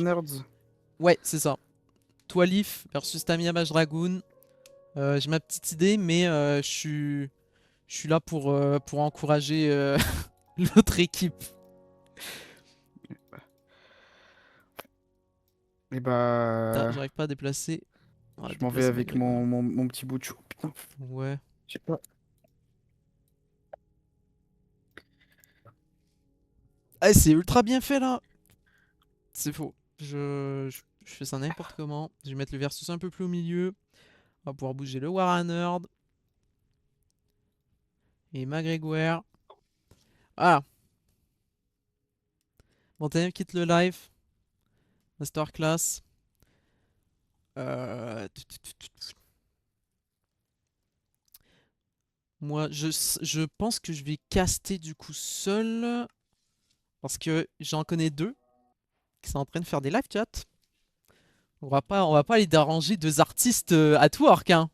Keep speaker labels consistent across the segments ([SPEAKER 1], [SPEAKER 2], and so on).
[SPEAKER 1] Nerds.
[SPEAKER 2] Ouais, c'est ça. Toi, Leaf versus Tamiya Mage Dragoon. J'ai ma petite idée, mais je suis là pour encourager l'autre équipe.
[SPEAKER 1] Et
[SPEAKER 2] Putain,
[SPEAKER 1] bah,
[SPEAKER 2] j'arrive pas à déplacer. On va
[SPEAKER 1] je m'en vais
[SPEAKER 2] déplacer
[SPEAKER 1] avec
[SPEAKER 2] malgré quoi.
[SPEAKER 1] mon petit bout de chou. Putain,
[SPEAKER 2] Ouais.
[SPEAKER 1] je sais pas.
[SPEAKER 2] Ah, c'est ultra bien fait là. C'est faux. Je fais ça n'importe comment. Je vais mettre le versus un peu plus au milieu. On va pouvoir bouger le Warhammer et McGregor. Ah, Montagnard quitte le live. Masterclass. Euh... Moi, je pense que je vais caster du coup seul. Parce que j'en connais deux qui sont en train de faire des live chats. On va pas aller déranger deux artistes at work, hein.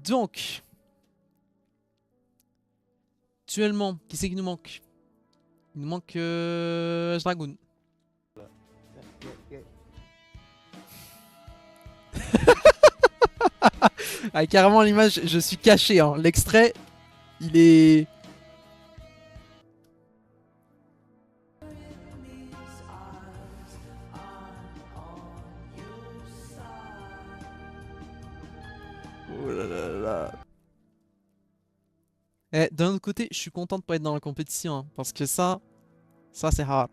[SPEAKER 2] Donc, actuellement, qui c'est qui nous manque? Il nous manque Dragoon. Ah, carrément l'image, je suis caché, hein. L'extrait, il est... Oh là là là. Eh, d'un autre côté, je suis content de pas être dans la compétition, hein, parce que ça c'est hard.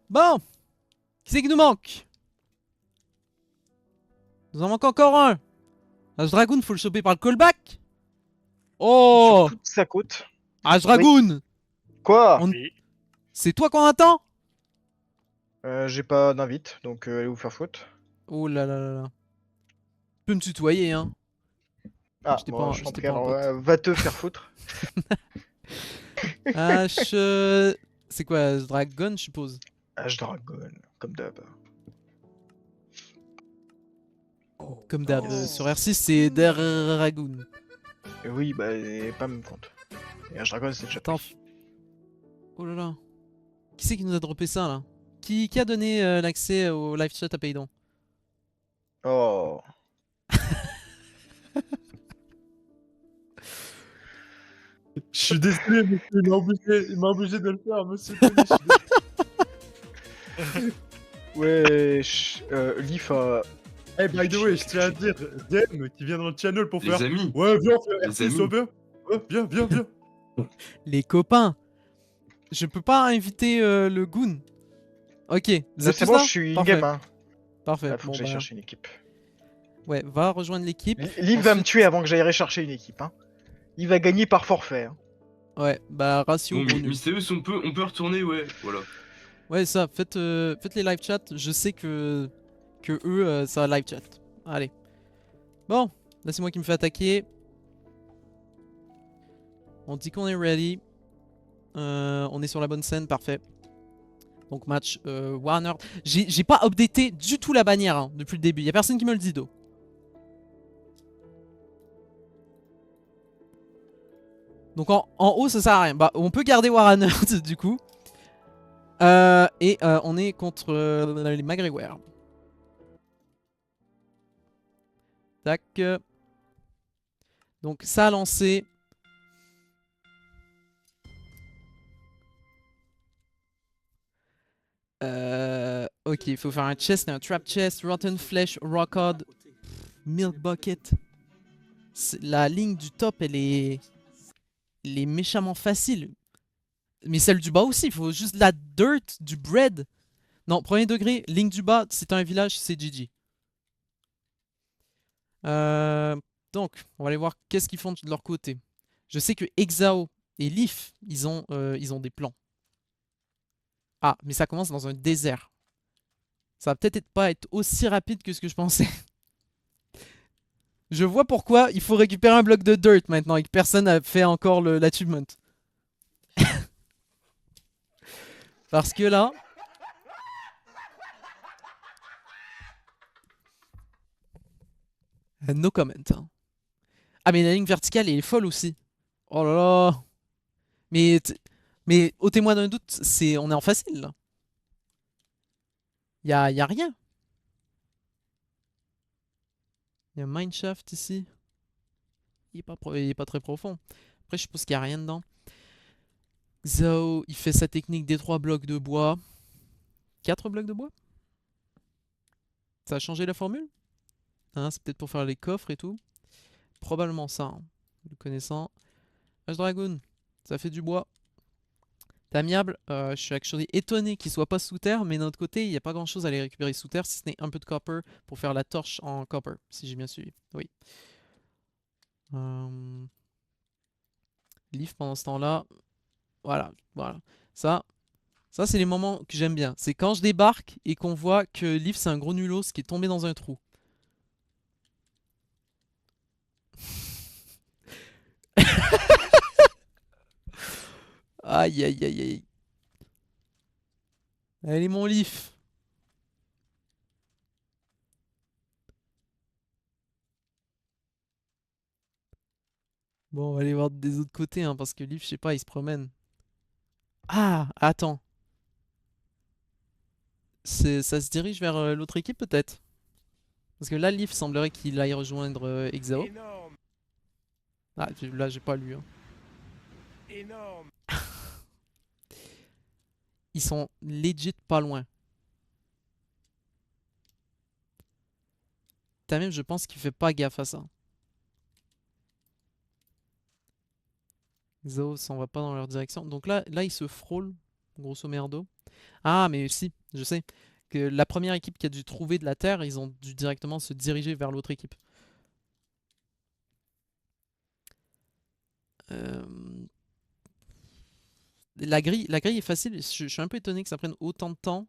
[SPEAKER 2] Bon, qui c'est qui nous manque? Nous en manque encore un. Ash Dragoon, faut le choper par le callback.
[SPEAKER 3] Sur
[SPEAKER 2] Oh,
[SPEAKER 3] toute sa côte.
[SPEAKER 2] Ash
[SPEAKER 3] Oui.
[SPEAKER 2] Dragoon,
[SPEAKER 3] Quoi?
[SPEAKER 2] on... c'est toi qu'on attend?
[SPEAKER 3] J'ai pas d'invite, donc allez vous faire foutre.
[SPEAKER 2] Oh là là là là. Tu peux me tutoyer, hein.
[SPEAKER 3] Ah, moi je t'en
[SPEAKER 2] J'étais
[SPEAKER 3] prie,
[SPEAKER 2] pas un
[SPEAKER 3] alors
[SPEAKER 2] pote.
[SPEAKER 3] va te faire foutre.
[SPEAKER 2] H... C'est quoi, Ash Dragon, je suppose?
[SPEAKER 3] H-Dragon, comme d'hab.
[SPEAKER 2] Comme d'hab,
[SPEAKER 3] Oh.
[SPEAKER 2] sur R6, c'est Dragoon.
[SPEAKER 3] Et oui, bah, et pas même compte. Et H-Dragon, c'est déjà
[SPEAKER 2] Attends.
[SPEAKER 3] pris.
[SPEAKER 2] Oh là là. Qui c'est qui nous a droppé ça, là? Qui a donné l'accès au live chat à Paydon?
[SPEAKER 3] Oh.
[SPEAKER 4] Je suis désolé, monsieur, il m'a obligé de le faire, monsieur Tony, je suis désolé.
[SPEAKER 3] Wesh, Leaf a...
[SPEAKER 4] Hey, by the way, je tiens à dire, DM qui vient dans le channel pour
[SPEAKER 5] Les
[SPEAKER 4] faire.
[SPEAKER 5] amis,
[SPEAKER 4] Ouais, viens, on fait
[SPEAKER 5] Les
[SPEAKER 4] R6,
[SPEAKER 5] amis.
[SPEAKER 4] viens. Ouais, viens, viens, viens.
[SPEAKER 2] Les copains. Je peux pas inviter le Goon. Ok, vous
[SPEAKER 3] Là
[SPEAKER 2] êtes
[SPEAKER 3] c'est
[SPEAKER 2] tous
[SPEAKER 3] bon, je
[SPEAKER 2] là?
[SPEAKER 3] suis
[SPEAKER 2] Parfait.
[SPEAKER 3] in-game, hein.
[SPEAKER 2] Parfait.
[SPEAKER 3] Ah, faut que
[SPEAKER 2] Bon
[SPEAKER 3] j'aille
[SPEAKER 2] bah...
[SPEAKER 3] chercher une équipe.
[SPEAKER 2] Ouais, va rejoindre l'équipe.
[SPEAKER 3] Leaf va me
[SPEAKER 2] Ensuite...
[SPEAKER 3] tuer avant que j'aille rechercher une équipe, hein. Il va gagner par forfait, hein.
[SPEAKER 2] Ouais, bah ratio
[SPEAKER 5] Bon,
[SPEAKER 2] gros nul.
[SPEAKER 5] Mystérieux, on peut retourner, ouais, voilà.
[SPEAKER 2] Ouais, ça, faites les live chats. Je sais que eux, ça va live chat. Allez. Bon, là c'est moi qui me fais attaquer. On dit qu'on est ready. On est sur la bonne scène, parfait. Donc match Warner. J'ai pas updaté du tout la bannière hein, depuis le début. Y'a personne qui me le dit d'eau. Donc en haut ça sert à rien. Bah on peut garder Warner du coup. Et on est contre les McGregor. Tac. Donc ça a lancé. Ok, il faut faire un chest et un trap chest, rotten flesh, rock hard, milk bucket. La ligne du top, elle est méchamment facile. Mais celle du bas aussi, il faut juste de la dirt, du bread. Non, premier degré, ligne du bas, c'est un village, c'est GG. Donc, on va aller voir qu'est-ce qu'ils font de leur côté. Je sais que Exao et Leaf, ils ont des plans. Ah, mais ça commence dans un désert. Ça va peut-être pas être aussi rapide que ce que je pensais. Je vois pourquoi il faut récupérer un bloc de dirt maintenant et que personne n'a fait encore l'achievement. Parce que là... No comment. Hein. Ah mais la ligne verticale elle est folle aussi. Oh là là. Mais, mais ôtez-moi d'un doute, on est en facile là. Y a rien. Il y a Mineshaft ici. Il est pas très profond. Après, je suppose qu'il n'y a rien dedans. Zao, il fait sa technique des 3 blocs de bois. 4 blocs de bois? Ça a changé la formule? Hein, c'est peut-être pour faire les coffres et tout. Probablement ça, hein, le connaissant. H-Dragoon, ça fait du bois. Tamiable, je suis actually étonné qu'il soit pas sous terre, mais d'un autre côté, il n'y a pas grand chose à aller récupérer sous terre si ce n'est un peu de copper pour faire la torche en copper, si j'ai bien suivi. Oui. Leaf pendant ce temps-là. Voilà, voilà. Ça c'est les moments que j'aime bien. C'est quand je débarque et qu'on voit que Leaf c'est un gros nulos qui est tombé dans un trou. Aïe aïe aïe aïe. Allez mon Leaf. Bon, on va aller voir des autres côtés, hein, parce que Leaf, je sais pas, il se promène. Ah, attends. Ça se dirige vers l'autre équipe peut-être? Parce que là, Leaf semblerait qu'il aille rejoindre Exao. Ah, là, j'ai pas lu, hein. Ils sont legit pas loin. T'as même, je pense qu'il fait pas gaffe à ça. Exao s'en va pas dans leur direction. Donc là, ils se frôlent, grosso merdo. Ah, mais si, je sais. Que la première équipe qui a dû trouver de la terre, ils ont dû directement se diriger vers l'autre équipe. Euh, la grille est facile. Je suis un peu étonné que ça prenne autant de temps.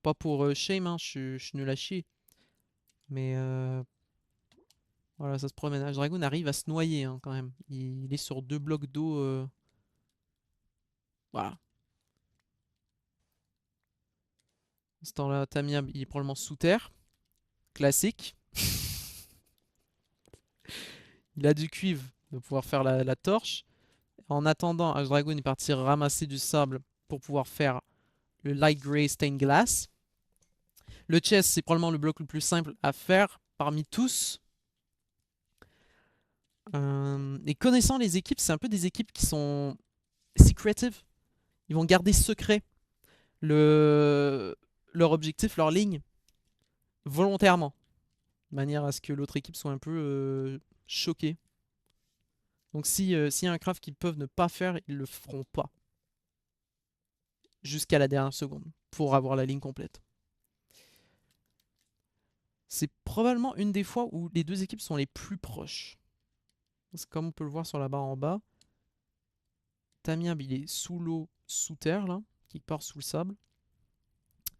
[SPEAKER 2] Pas pour shame, hein, je suis nul à chier. Mais voilà, ça se promène. H-Dragoon arrive à se noyer, hein, quand même. Il est sur 2 blocs d'eau. Voilà. Ce temps-là, Tamiya, il est probablement sous terre. Classique. Il a du cuivre de pouvoir faire la torche. En attendant, H-Dragoon est parti ramasser du sable pour pouvoir faire le Light Grey Stained Glass. Le chest, c'est probablement le bloc le plus simple à faire parmi tous. Et connaissant les équipes, c'est un peu des équipes qui sont secretive. Ils vont garder secret leur objectif, leur ligne, volontairement. De manière à ce que l'autre équipe soit un peu choquée. Donc s'il y a un craft qu'ils peuvent ne pas faire, ils le feront pas. Jusqu'à la dernière seconde. Pour avoir la ligne complète. C'est probablement une des fois où les deux équipes sont les plus proches. Parce que comme on peut le voir sur la barre en bas, Tamiab il est sous l'eau, sous terre là, quelque part sous le sable.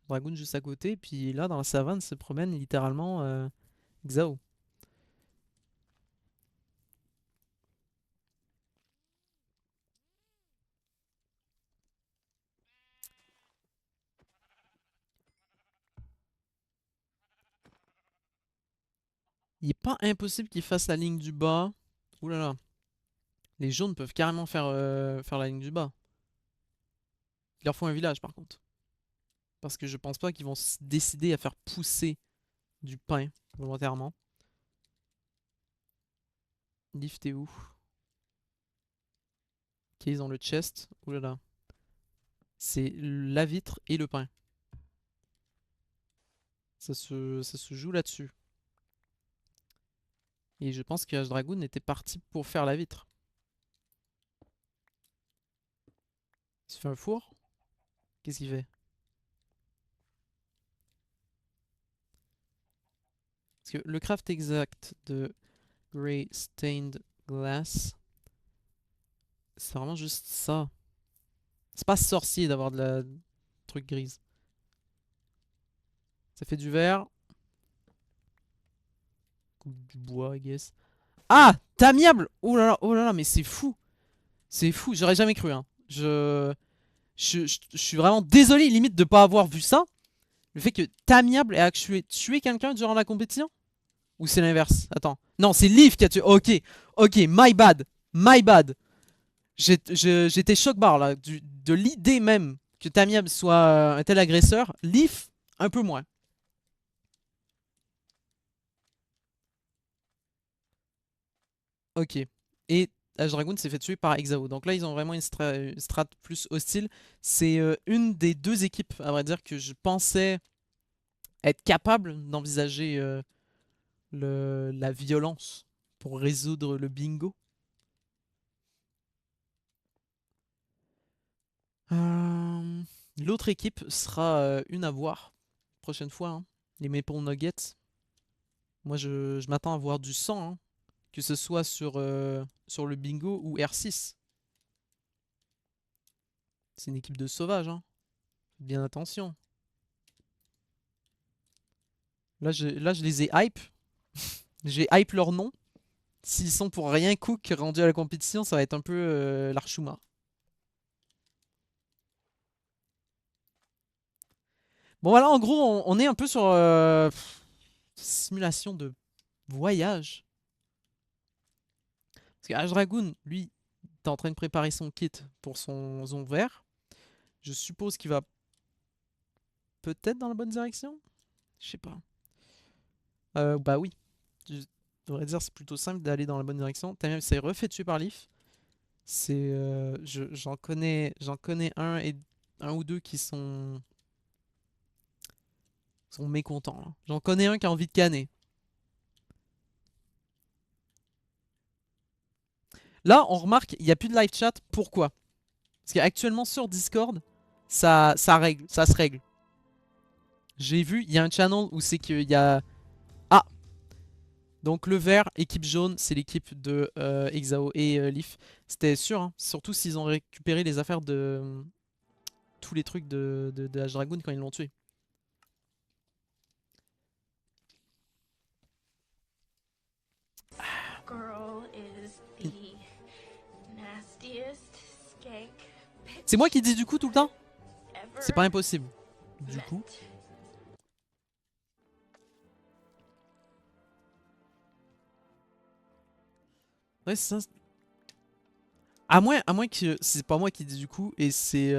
[SPEAKER 2] Dragoon juste à côté, puis là dans la savane se promène littéralement Xao. Il est pas impossible qu'il fasse la ligne du bas. Ouh là là. Les jaunes peuvent carrément faire la ligne du bas. Il leur faut un village par contre. Parce que je pense pas qu'ils vont se décider à faire pousser du pain volontairement. Leaf, t'es où? Ok, ils ont le chest. Ouh là là. C'est la vitre et le pain. Ça se joue là-dessus. Et je pense que H-Dragoon était parti pour faire la vitre. Il se fait un four? Qu'est-ce qu'il fait? Parce que le craft exact de Grey Stained Glass, c'est vraiment juste ça. C'est pas sorcier d'avoir de la truc grise. Ça fait du verre. Coupe du bois, I guess. Ah! Tamiable! Oh là là, mais c'est fou! C'est fou, j'aurais jamais cru, hein. Je suis vraiment désolé, limite, de pas avoir vu ça. Le fait que Tamiable ait actué tué quelqu'un durant la compétition? Ou c'est l'inverse? Attends. Non, c'est Leaf qui a tué. Ok, ok, my bad. My bad. J'étais choc-barre là, de l'idée même que Tamiab soit un tel agresseur. Leaf, un peu moins. Ok. Et Ash Dragoon s'est fait tuer par Exao. Donc là, ils ont vraiment une strat plus hostile. C'est une des deux équipes, à vrai dire, que je pensais être capable d'envisager la violence pour résoudre le bingo. Euh, L'autre équipe sera une à voir prochaine fois, hein. Les Maple Nuggets. Moi, je m'attends à voir du sang, hein. Que ce soit sur le bingo ou R6. C'est une équipe de sauvages, hein. Faites bien attention. Là, je les ai hype. J'ai hype leur nom. S'ils sont pour rien cook rendus à la compétition, ça va être un peu l'archouma. Bon, voilà, en gros, on est un peu sur simulation de voyage. Parce que Ash Dragoon, lui, est en train de préparer son kit pour son zone vert. Je suppose qu'il va peut-être dans la bonne direction. Je sais pas. Bah oui. Je devrais dire c'est plutôt simple d'aller dans la bonne direction. Tamim s'est refait tuer par Leaf. J'en connais un ou deux qui sont mécontents, hein. J'en connais un qui a envie de canner. Là, on remarque, il n'y a plus de live chat. Pourquoi? Parce qu'actuellement sur Discord, ça se règle. J'ai vu, il y a un channel où c'est qu'il y a... Ah! Donc le vert, équipe jaune, c'est l'équipe de Exao et Leaf. C'était sûr, hein. Surtout s'ils ont récupéré les affaires de... tous les trucs de Ash Dragoon quand ils l'ont tué.
[SPEAKER 1] Girl is the nastiest skank
[SPEAKER 2] C'est moi qui dis du coup tout le temps?
[SPEAKER 1] ever
[SPEAKER 2] C'est pas impossible. Du
[SPEAKER 1] met.
[SPEAKER 2] coup. Ouais, c'est ça. À moins que c'est pas moi qui dis du coup et c'est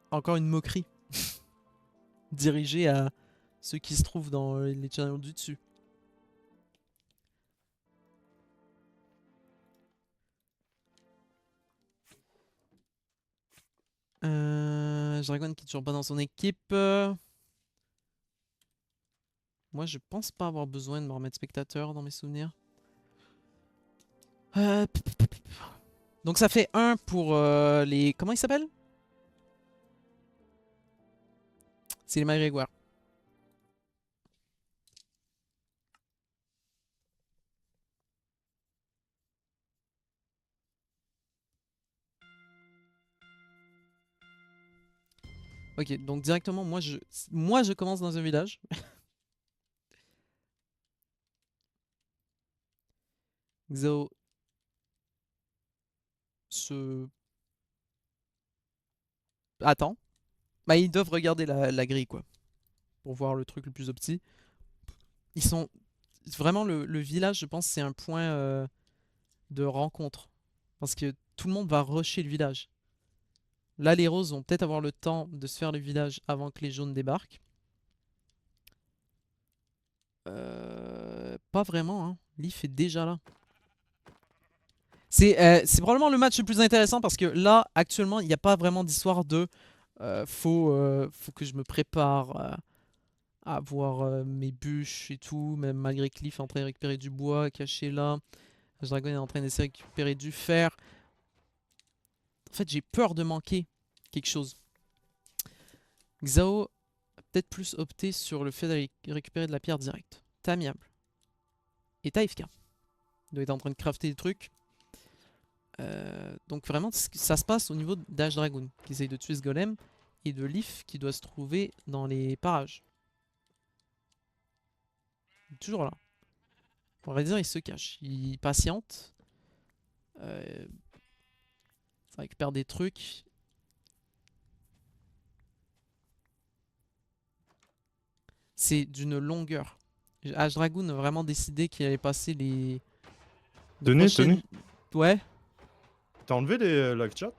[SPEAKER 2] encore une moquerie dirigée à ceux qui se trouvent dans les channels du dessus. Dragon qui est toujours pas dans son équipe. Moi, je pense pas avoir besoin de me remettre spectateur dans mes souvenirs. Donc ça fait 1 pour les... Comment ils s'appellent? C'est les McGregor. Ok, donc directement, moi je commence dans un village. Xao se... Attends. Bah ils doivent regarder la grille quoi. Pour voir le truc le plus opti. Ils sont... Vraiment le village je pense c'est un point de rencontre. Parce que tout le monde va rusher le village. Là les roses vont peut-être avoir le temps de se faire le village avant que les jaunes débarquent. Pas vraiment hein. Leaf est déjà là. C'est probablement le match le plus intéressant parce que là, actuellement, il n'y a pas vraiment d'histoire de faut que je me prépare à avoir mes bûches et tout, même malgré que Leaf est en train de récupérer du bois caché là. Dragon est en train d'essayer de récupérer du fer. En fait, j'ai peur de manquer quelque chose. Xao a peut-être plus opté sur le fait d'aller récupérer de la pierre directe. T'es amiable. Et t'as FK. Il doit être en train de crafter des trucs. Donc vraiment, ça se passe au niveau d'Ash Dragoon, qui essaye de tuer ce golem, et de Leaf qui doit se trouver dans les parages. Il est toujours là. On va dire il se cache, il patiente. Ça récupère des trucs. C'est d'une longueur. Ash Dragoon a vraiment décidé qu'il allait passer les
[SPEAKER 4] Tenez,
[SPEAKER 2] prochaines...
[SPEAKER 4] tenez.
[SPEAKER 2] Ouais.
[SPEAKER 4] T'as enlevé les live chat?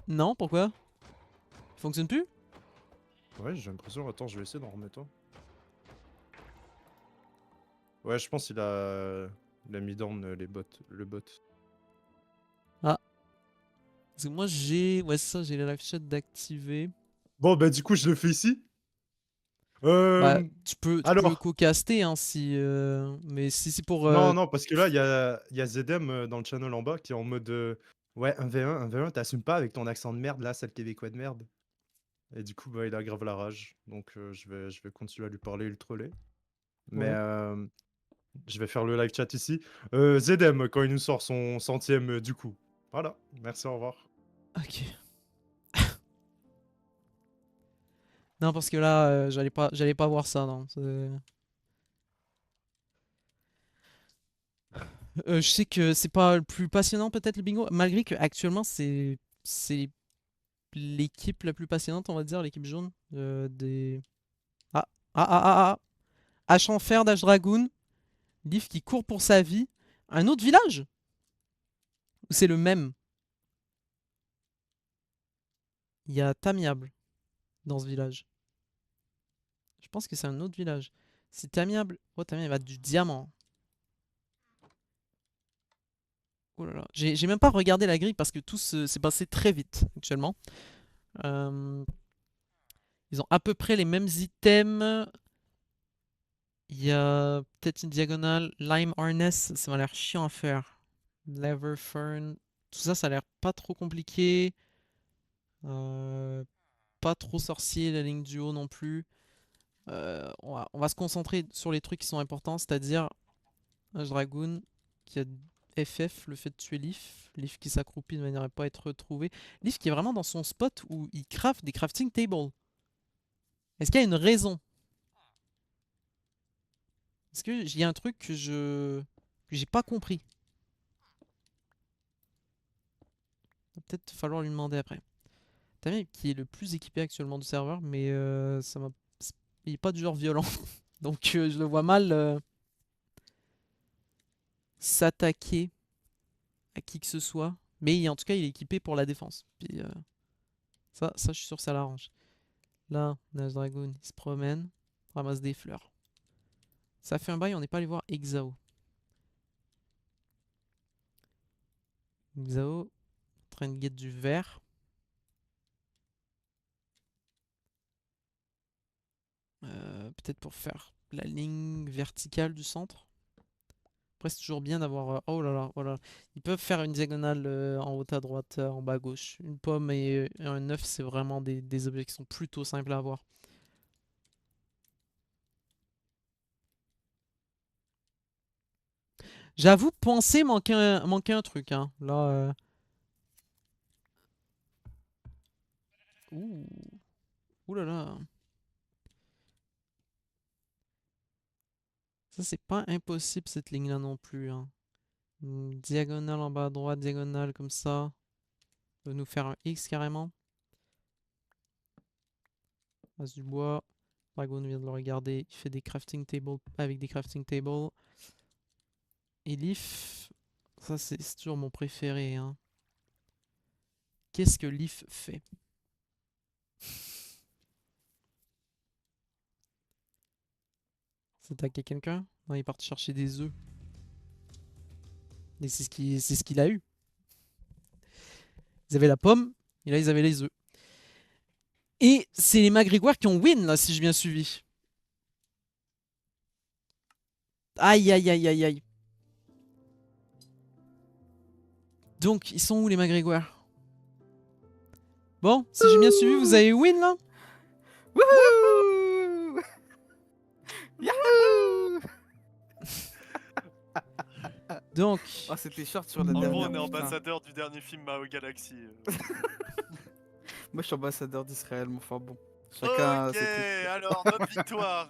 [SPEAKER 2] Non, pourquoi? Il fonctionne plus?
[SPEAKER 4] Ouais, j'ai l'impression. Attends, je vais essayer d'en remettre un. Ouais, je pense il a mis down le bot.
[SPEAKER 2] Parce que moi j'ai... Ouais, c'est ça, j'ai les live chat d'activer.
[SPEAKER 4] Bon, bah du coup, je le fais ici.
[SPEAKER 2] Bah, tu peux
[SPEAKER 4] Alors,
[SPEAKER 2] co-caster, hein, si... Mais si c'est pour...
[SPEAKER 4] non, parce que là, il y a ZM dans le channel en bas qui est en mode ouais, 1v1, t'assumes pas avec ton accent de merde, là, sale québécois de merde. Et du coup, bah, il a grave la rage. Donc, je vais continuer à lui parler et le troller. Mais
[SPEAKER 2] Ouais.
[SPEAKER 4] je vais faire le live chat ici. ZM, quand il nous sort son centième, du coup. Voilà, merci, au revoir.
[SPEAKER 2] Ok. Non, parce que là, j'allais pas voir ça, non. Je sais que c'est pas le plus passionnant, peut-être, le bingo, malgré que actuellement c'est l'équipe la plus passionnante, on va dire, l'équipe jaune. Des... Ah, ah, ah, ah, ah. H en fer d'H Dragoon. Leaf qui court pour sa vie. Un autre village? Ou c'est le même? Il y a Tamiable dans ce village. Je pense que c'est un autre village. C'est Tamiable. Oh, Tamiable, il va du diamant. Oh là là. J'ai même pas regardé la grille parce que tout s'est passé très vite actuellement. Euh, Ils ont à peu près les mêmes items. Il y a peut-être une diagonale. Lime Harness, ça m'a l'air chiant à faire. Lever Fern. Tout ça, ça a l'air pas trop compliqué. Pas trop sorcier, la ligne du haut non plus. On va se concentrer sur les trucs qui sont importants, c'est-à-dire un dragoon qui a FF, le fait de tuer Leaf. Leaf qui s'accroupit de manière à pas être retrouvé. Leaf qui est vraiment dans son spot où il craft des crafting tables. Est-ce qu'il y a une raison? Est-ce qu'il y a un truc que j'ai pas compris? Va peut-être falloir lui demander après. Tammy qui est le plus équipé actuellement du serveur, mais il est pas du genre violent. Donc je le vois mal s'attaquer à qui que ce soit. Mais en tout cas, il est équipé pour la défense. Puis, ça, je suis sûr que ça l'arrange. Là, Nage Dragoon, il se promène, ramasse des fleurs. Ça fait un bail, on n'est pas allé voir Exao. Exao, en train de guetter du vert. Peut-être pour faire la ligne verticale du centre. Après, c'est toujours bien d'avoir... oh là là, voilà. Ils peuvent faire une diagonale en haut à droite, en bas à gauche. Une pomme et un œuf, c'est vraiment des objets qui sont plutôt simples à avoir. J'avoue penser manquer un truc, hein. Là... Ouh. Ouh là là. Ça, c'est pas impossible, cette ligne-là non plus, hein. Une diagonale en bas à droite, diagonale comme ça. On va nous faire un X carrément. As du bois. Dragon vient de le regarder. Il fait des crafting tables avec des crafting tables. Et Leaf, ça c'est toujours mon préféré, hein. Qu'est-ce que Leaf fait? S'attaquer quelqu'un? Non, il est parti chercher des œufs. Et c'est ce qu'il a eu. Ils avaient la pomme, et là ils avaient les œufs. Et c'est les McGregor qui ont win, là, si j'ai bien suivi. Aïe, aïe, aïe, aïe, aïe. Donc, ils sont où les McGregor? Bon, si j'ai bien suivi, vous avez win, là?
[SPEAKER 6] Wouhou! Yahoo!
[SPEAKER 2] Donc,
[SPEAKER 6] Oh, c'était short sur la
[SPEAKER 7] En
[SPEAKER 6] dernière.
[SPEAKER 7] gros, on est
[SPEAKER 6] putain.
[SPEAKER 7] ambassadeur du dernier film Mao Galaxy.
[SPEAKER 6] Moi, je suis ambassadeur d'Israël, mais enfin bon. Chacun
[SPEAKER 7] Ok,
[SPEAKER 6] ses trucs.
[SPEAKER 7] alors notre victoire.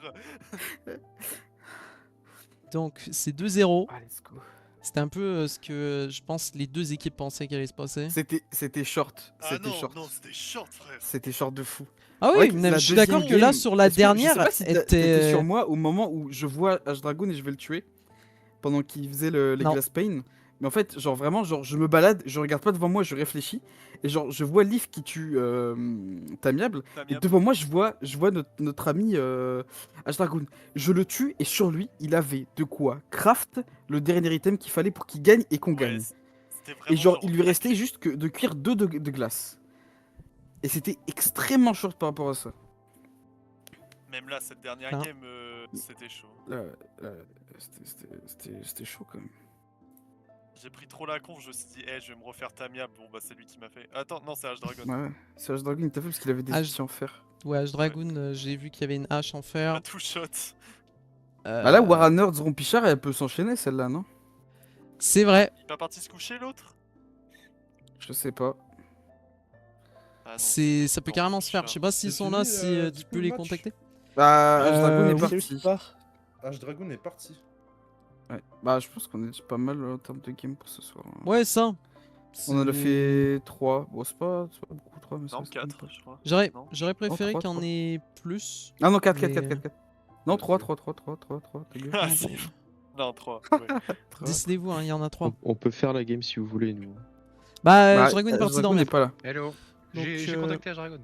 [SPEAKER 2] donc c'est 2-0.
[SPEAKER 6] Ah, let's go.
[SPEAKER 2] C'était un peu ce que je pense les deux équipes pensaient qu'elle allait se passer.
[SPEAKER 6] C'était short.
[SPEAKER 7] Ah
[SPEAKER 6] C'était
[SPEAKER 7] non,
[SPEAKER 6] short.
[SPEAKER 7] non, c'était short, frère.
[SPEAKER 6] C'était short de fou.
[SPEAKER 2] Ah
[SPEAKER 6] Ouais,
[SPEAKER 2] oui, mais
[SPEAKER 6] la
[SPEAKER 2] je suis d'accord
[SPEAKER 6] deuxième
[SPEAKER 2] que là,
[SPEAKER 6] game,
[SPEAKER 2] sur la
[SPEAKER 6] est-ce que-
[SPEAKER 2] dernière,
[SPEAKER 6] je sais pas si t'étais
[SPEAKER 2] était...
[SPEAKER 6] sur moi au moment où je vois H-Dragoon et je vais le tuer pendant qu'il faisait les
[SPEAKER 2] Non.
[SPEAKER 6] Glass Pain. Mais en fait, genre vraiment, genre je me balade, je regarde pas devant moi, je réfléchis. Et genre, je vois Leaf qui tue Tamiable. Et devant moi, je vois notre ami H-Dragoon. Je le tue et sur lui, il avait de quoi craft le dernier item qu'il fallait pour qu'il gagne et qu'on
[SPEAKER 7] Ouais,
[SPEAKER 6] gagne.
[SPEAKER 7] c'était
[SPEAKER 6] Et
[SPEAKER 7] vraiment
[SPEAKER 6] genre,
[SPEAKER 7] genre
[SPEAKER 6] il lui restait
[SPEAKER 7] claqué.
[SPEAKER 6] juste que de cuire 2 de glace. Et c'était extrêmement short par rapport à ça.
[SPEAKER 7] Même là, cette dernière
[SPEAKER 2] Ah.
[SPEAKER 7] game, c'était chaud.
[SPEAKER 6] Là, c'était chaud quand même.
[SPEAKER 7] J'ai pris trop la conf, je me suis dit, je vais me refaire Tamia. Bon, bah, c'est lui qui m'a fait. Attends, non, c'est H-Dragon.
[SPEAKER 6] Ouais, c'est H-Dragoon, il t'a fait parce qu'il avait des
[SPEAKER 2] H-
[SPEAKER 6] outils en fer.
[SPEAKER 2] Ouais, Dragoon, j'ai vu qu'il y avait une hache en fer.
[SPEAKER 7] Pas tout shot.
[SPEAKER 6] Bah là,
[SPEAKER 2] Euh,
[SPEAKER 6] Warhammer Rompichard, elle peut s'enchaîner celle-là, non?
[SPEAKER 2] C'est vrai.
[SPEAKER 7] Il est pas parti se coucher l'autre?
[SPEAKER 6] Je sais pas.
[SPEAKER 7] Ah non,
[SPEAKER 2] Ça peut
[SPEAKER 7] non,
[SPEAKER 2] carrément se faire. Je sais pas s'ils
[SPEAKER 4] C'est
[SPEAKER 2] sont là,
[SPEAKER 4] fini,
[SPEAKER 2] si
[SPEAKER 4] du
[SPEAKER 2] tu
[SPEAKER 4] coup,
[SPEAKER 2] peux
[SPEAKER 4] le
[SPEAKER 2] les
[SPEAKER 4] match
[SPEAKER 2] contacter.
[SPEAKER 6] Bah, H-Dragoon est
[SPEAKER 2] oui.
[SPEAKER 6] parti.
[SPEAKER 4] H-Dragon est parti.
[SPEAKER 6] Ouais. Bah, je pense qu'on est déjà pas mal en termes de game pour ce soir. Hein.
[SPEAKER 2] Ouais, ça.
[SPEAKER 6] On en a
[SPEAKER 2] C'est-
[SPEAKER 6] fait 3. Bon, c'est pas beaucoup 3, mais ça
[SPEAKER 7] Non,
[SPEAKER 6] reste quand même
[SPEAKER 7] 4,
[SPEAKER 6] pas-
[SPEAKER 7] je crois.
[SPEAKER 2] J'aurais
[SPEAKER 7] Non.
[SPEAKER 2] préféré
[SPEAKER 6] trois,
[SPEAKER 2] qu'il y en
[SPEAKER 6] trois.
[SPEAKER 2] ait plus.
[SPEAKER 6] Ah non, 4, 4,
[SPEAKER 2] Mais-
[SPEAKER 6] 4, 4, 4. Non,
[SPEAKER 4] Ouais,
[SPEAKER 6] 3,
[SPEAKER 4] c'est-
[SPEAKER 6] 3, 3, 3, 3, 3, ta gueule.
[SPEAKER 7] Ah,
[SPEAKER 2] Ah,
[SPEAKER 7] c'est-
[SPEAKER 2] bon.
[SPEAKER 7] Non, 3.
[SPEAKER 2] Décidez-vous, hein, il y en a 3.
[SPEAKER 8] On peut faire la game si vous voulez, nous.
[SPEAKER 2] Bah,
[SPEAKER 6] Bah,
[SPEAKER 2] Dragon est parti
[SPEAKER 6] H-Dragon
[SPEAKER 2] dormir.
[SPEAKER 6] n'est pas là.
[SPEAKER 9] Hello.
[SPEAKER 2] Donc,
[SPEAKER 9] J'ai contacté Dragon.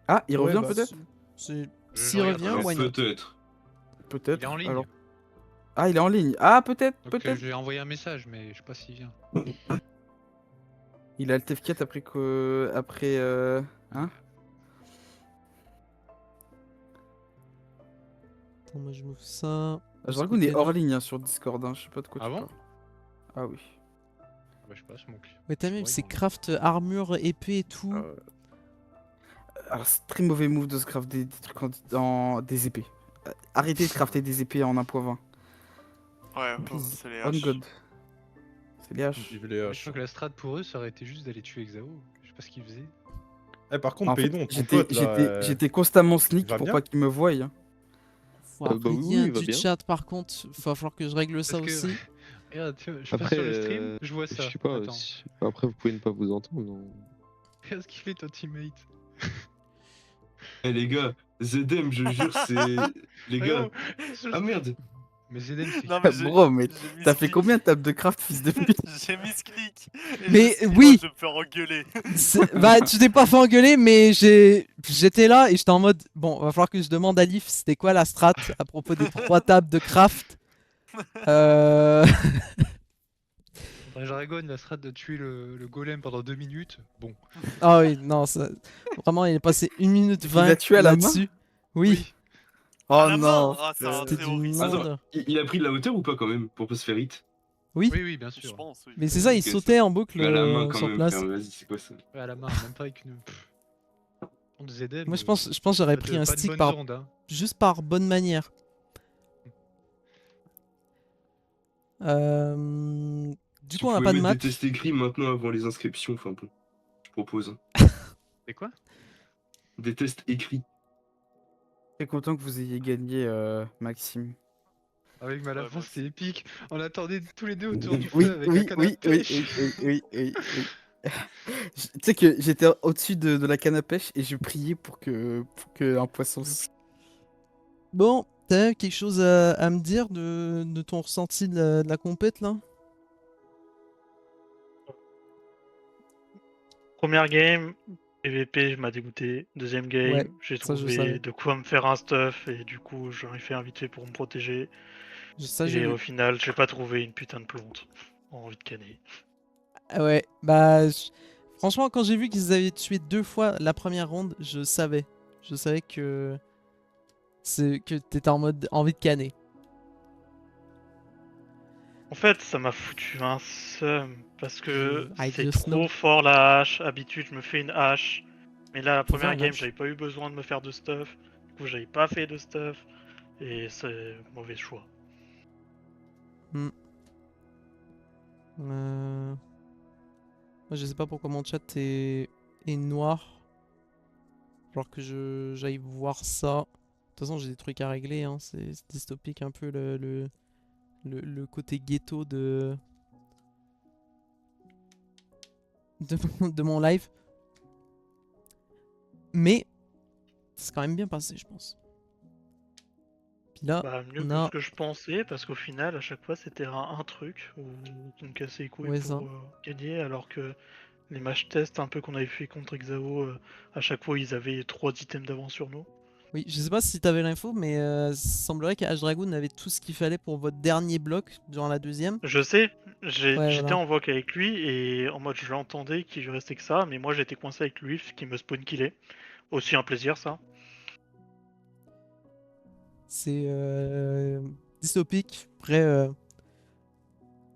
[SPEAKER 6] Ah, il
[SPEAKER 2] Ouais,
[SPEAKER 6] revient
[SPEAKER 2] bah,
[SPEAKER 6] peut-être
[SPEAKER 2] S'il
[SPEAKER 9] regarde
[SPEAKER 2] revient,
[SPEAKER 9] pas.
[SPEAKER 2] why not?
[SPEAKER 5] Peut-être.
[SPEAKER 6] Peut-être.
[SPEAKER 9] Il est en ligne.
[SPEAKER 6] Alors... Ah, il est en ligne. Ah, peut-être,
[SPEAKER 9] Donc
[SPEAKER 6] peut-être.
[SPEAKER 9] j'ai envoyé un message, mais je sais pas s'il vient.
[SPEAKER 6] Il a le TF4 après que. Après. Hein
[SPEAKER 2] Attends, moi je m'ouvre ça.
[SPEAKER 6] H-Dragoon est hors ligne hein, sur Discord, hein. Je sais pas de quoi
[SPEAKER 9] Ah
[SPEAKER 6] tu
[SPEAKER 9] bon
[SPEAKER 6] parles. Ah oui.
[SPEAKER 9] Bah, je sais pas, c'est mon client.
[SPEAKER 2] Ouais, t'as
[SPEAKER 9] Je
[SPEAKER 2] même,
[SPEAKER 9] pourrais
[SPEAKER 2] c'est
[SPEAKER 9] y
[SPEAKER 2] craft armure, épée et tout.
[SPEAKER 6] Alors, c'est très mauvais move de se craft des trucs des épées. Arrêtez de crafter des épées en 1.20.
[SPEAKER 7] Ouais,
[SPEAKER 6] Please.
[SPEAKER 7] c'est les
[SPEAKER 6] On
[SPEAKER 7] haches.
[SPEAKER 6] God. C'est les haches.
[SPEAKER 4] Il veut les
[SPEAKER 9] Je
[SPEAKER 4] haches.
[SPEAKER 9] crois que la strat pour eux, ça aurait été juste d'aller tuer Exao. Je sais pas ce qu'ils faisaient.
[SPEAKER 4] Eh, par contre,
[SPEAKER 6] En fait,
[SPEAKER 4] Pédon, ton pote, là,
[SPEAKER 6] j'étais constamment sneak
[SPEAKER 4] va
[SPEAKER 6] pour
[SPEAKER 4] bien
[SPEAKER 6] pas qu'ils me voient. Hein.
[SPEAKER 2] Faut
[SPEAKER 8] bah
[SPEAKER 2] après,
[SPEAKER 8] oui,
[SPEAKER 2] il y a
[SPEAKER 8] il va
[SPEAKER 2] du
[SPEAKER 8] bien.
[SPEAKER 2] chat par contre. Va falloir que je règle ça
[SPEAKER 9] Parce que-
[SPEAKER 2] aussi.
[SPEAKER 9] Regarde, tu vois, je passe
[SPEAKER 8] Après,
[SPEAKER 9] sur le stream, je vois ça.
[SPEAKER 8] je sais pas,
[SPEAKER 9] Attends.
[SPEAKER 8] après vous pouvez ne pas vous entendre. Non.
[SPEAKER 9] Regarde ce qu'il fait ton teammate.
[SPEAKER 5] Eh les gars, Zedem, je jure, c'est. Les gars. Ah merde.
[SPEAKER 9] Mais Zeden, c'est
[SPEAKER 7] Non, mais j'ai-
[SPEAKER 6] Bro, mais
[SPEAKER 7] j'ai mis
[SPEAKER 6] t'as
[SPEAKER 7] ce
[SPEAKER 6] fait
[SPEAKER 7] clic.
[SPEAKER 6] combien de tables de craft, fils de pute?
[SPEAKER 7] J'ai mis ce clic. Et
[SPEAKER 2] Mais
[SPEAKER 7] je me suis dit,
[SPEAKER 2] oui.
[SPEAKER 7] oh, je vais me faire engueuler.
[SPEAKER 2] Bah, tu t'es pas fait engueuler, mais j'étais là et j'étais en mode bon, va falloir que je demande à Leaf c'était quoi la strat à propos des 3 tables de craft.
[SPEAKER 9] Dans Dragon, la strat de tuer le golem pendant 2 minutes. Bon.
[SPEAKER 2] Ah oui, non, ça... vraiment, il est passé 1 minute 20
[SPEAKER 6] l'a tué à la main
[SPEAKER 2] là-dessus. Oui,
[SPEAKER 6] Oh
[SPEAKER 7] À la
[SPEAKER 6] non!
[SPEAKER 7] main. Ah, c'est un
[SPEAKER 2] c'était du
[SPEAKER 7] terroriste.
[SPEAKER 5] Attends.
[SPEAKER 2] monde.
[SPEAKER 5] Il a pris de la hauteur ou pas quand même pour pas se faire hit?
[SPEAKER 2] Oui,
[SPEAKER 9] Oui, oui, bien
[SPEAKER 7] Je
[SPEAKER 9] sûr.
[SPEAKER 7] pense, oui.
[SPEAKER 2] mais c'est ça, il
[SPEAKER 5] Ok,
[SPEAKER 2] sautait en boucle
[SPEAKER 5] À la main quand
[SPEAKER 2] sur
[SPEAKER 5] même,
[SPEAKER 2] place.
[SPEAKER 5] frère, vas-y, c'est quoi ça?
[SPEAKER 9] Ouais, à la main, même pas avec une. On Zeden.
[SPEAKER 2] Moi, je pense que j'aurais pris un stick par...
[SPEAKER 9] Hein.
[SPEAKER 2] juste par bonne manière. Du coup, on n'a pas de match.
[SPEAKER 5] des tests écrits maintenant avant les inscriptions, enfin bon. Je propose. hein.
[SPEAKER 9] C'est quoi?
[SPEAKER 5] Des tests écrits.
[SPEAKER 6] Très content que vous ayez gagné, Maxime.
[SPEAKER 9] Avec ma
[SPEAKER 7] Ouais,
[SPEAKER 9] la fin,
[SPEAKER 7] moi
[SPEAKER 9] c'était épique. On attendait tous les deux autour du
[SPEAKER 6] Oui,
[SPEAKER 9] feu avec
[SPEAKER 6] oui,
[SPEAKER 9] un canne à
[SPEAKER 6] oui, oui,
[SPEAKER 9] pêche.
[SPEAKER 6] oui. Tu sais que j'étais au-dessus de la canne à pêche et je priais pour que un poisson.
[SPEAKER 2] Bon, t'as quelque chose à me dire de ton ressenti de la compète là?
[SPEAKER 10] Première game, PVP m'a dégoûté. Deuxième game,
[SPEAKER 2] Ouais,
[SPEAKER 10] j'ai
[SPEAKER 2] ça, je
[SPEAKER 10] trouvé
[SPEAKER 2] savais.
[SPEAKER 10] de quoi me faire un stuff et du coup j'en ai fait un vite fait pour me protéger.
[SPEAKER 2] Ça, j'ai
[SPEAKER 10] Et
[SPEAKER 2] vu.
[SPEAKER 10] au final, j'ai pas trouvé une putain de plante. Envie de canner.
[SPEAKER 2] Ah ouais, bah franchement, quand j'ai vu qu'ils avaient tué 2 fois la première ronde, je savais. Je savais que t'étais en mode envie de canner.
[SPEAKER 10] En fait, ça m'a foutu un seum parce que
[SPEAKER 2] I
[SPEAKER 10] c'est
[SPEAKER 2] just
[SPEAKER 10] trop
[SPEAKER 2] know.
[SPEAKER 10] fort la hache. Habitude, je me fais une hache. Mais là, la
[SPEAKER 2] Faut faire
[SPEAKER 10] première
[SPEAKER 2] une
[SPEAKER 10] game,
[SPEAKER 2] hache.
[SPEAKER 10] j'avais pas eu besoin de me faire de stuff. Du coup, j'avais pas fait de stuff. Et c'est mauvais choix.
[SPEAKER 2] Moi, je sais pas pourquoi mon chat est noir. Alors que j'aille voir ça. De toute façon, j'ai des trucs à régler. Hein. C'est dystopique un peu le côté ghetto de mon live. Mais c'est quand même bien passé, je pense. Puis Puis là,
[SPEAKER 10] Bah, mieux
[SPEAKER 2] on
[SPEAKER 10] que
[SPEAKER 2] a...
[SPEAKER 10] ce que je pensais, parce qu'au final, à chaque fois, c'était un truc où on me cassait les couilles
[SPEAKER 2] Ouais,
[SPEAKER 10] pour
[SPEAKER 2] ça.
[SPEAKER 10] gagner, alors que les matchs tests un peu qu'on avait fait contre Exao, à chaque fois, ils avaient 3 items d'avance sur nous.
[SPEAKER 2] Oui, je sais pas si t'avais l'info, mais il semblerait qu'Ash Dragoon avait tout ce qu'il fallait pour votre dernier bloc durant la deuxième.
[SPEAKER 10] Je sais,
[SPEAKER 2] Ouais,
[SPEAKER 10] j'étais
[SPEAKER 2] voilà.
[SPEAKER 10] en voc avec lui, et en mode, je l'entendais qu'il lui restait que ça, mais moi, j'étais coincé avec lui, qui me spawn killait. Aussi un plaisir, ça.
[SPEAKER 2] C'est dystopique. Après,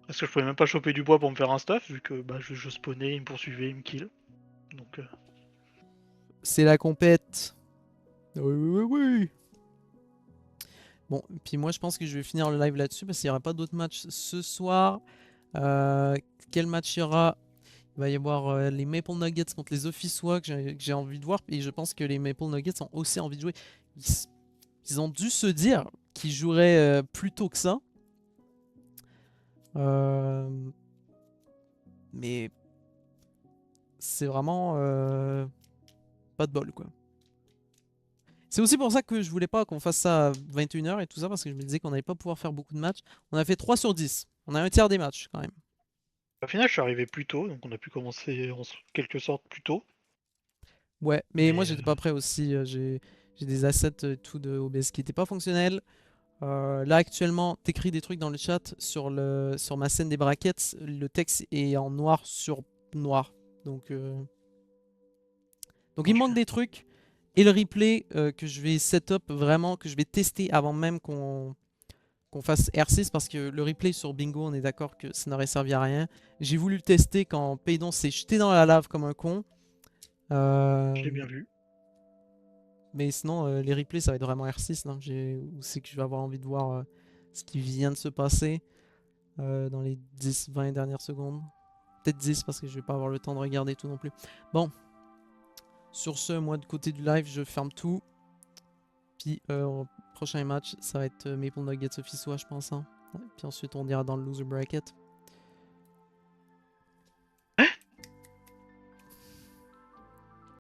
[SPEAKER 10] Parce que je pouvais même pas choper du bois pour me faire un stuff, vu que bah, je spawnais, il me poursuivait, il me kill. Donc,
[SPEAKER 2] c'est la compète. Oui, oui, oui, oui. Bon, puis moi je pense que je vais finir le live là-dessus parce qu'il n'y aura pas d'autres matchs ce soir. Quel match il y aura? Il va y avoir les Maple Nuggets contre les Officeois que j'ai envie de voir. Et je pense que les Maple Nuggets ont aussi envie de jouer. Ils ont dû se dire qu'ils joueraient plus tôt que ça. Mais c'est vraiment pas de bol quoi. C'est aussi pour ça que je voulais pas qu'on fasse ça à 21h et tout ça parce que je me disais qu'on n'allait pas pouvoir faire beaucoup de matchs. On a fait 3 sur 10. On a un tiers des matchs quand même.
[SPEAKER 10] au final, je suis arrivé plus tôt, donc on a pu commencer en quelque sorte plus tôt.
[SPEAKER 2] Ouais, mais moi
[SPEAKER 10] Mais,
[SPEAKER 2] j'étais pas prêt aussi. J'ai des assets et tout de OBS qui n'étaient pas fonctionnels. Là actuellement, t'écris des trucs dans le chat sur ma scène des brackets. Le texte est en noir sur noir. Donc il me manque des trucs. Et le replay que je vais setup vraiment, que je vais tester avant même qu'on fasse R6 parce que le replay sur Bingo, on est d'accord que ça n'aurait servi à rien. J'ai voulu le tester quand Paydon s'est jeté dans la lave comme un con.
[SPEAKER 10] je l'ai bien vu.
[SPEAKER 2] Mais sinon, les replays, ça va être vraiment R6. Là. Où c'est que je vais avoir envie de voir ce qui vient de se passer dans les 10-20 dernières secondes. Peut-être 10 parce que je vais pas avoir le temps de regarder tout non plus. Bon. Sur ce, moi, de côté du live, je ferme tout. Puis, prochain match, ça va être Maple Nuggets Officeois, je pense. Hein. Ouais, puis ensuite, on ira dans le loser bracket.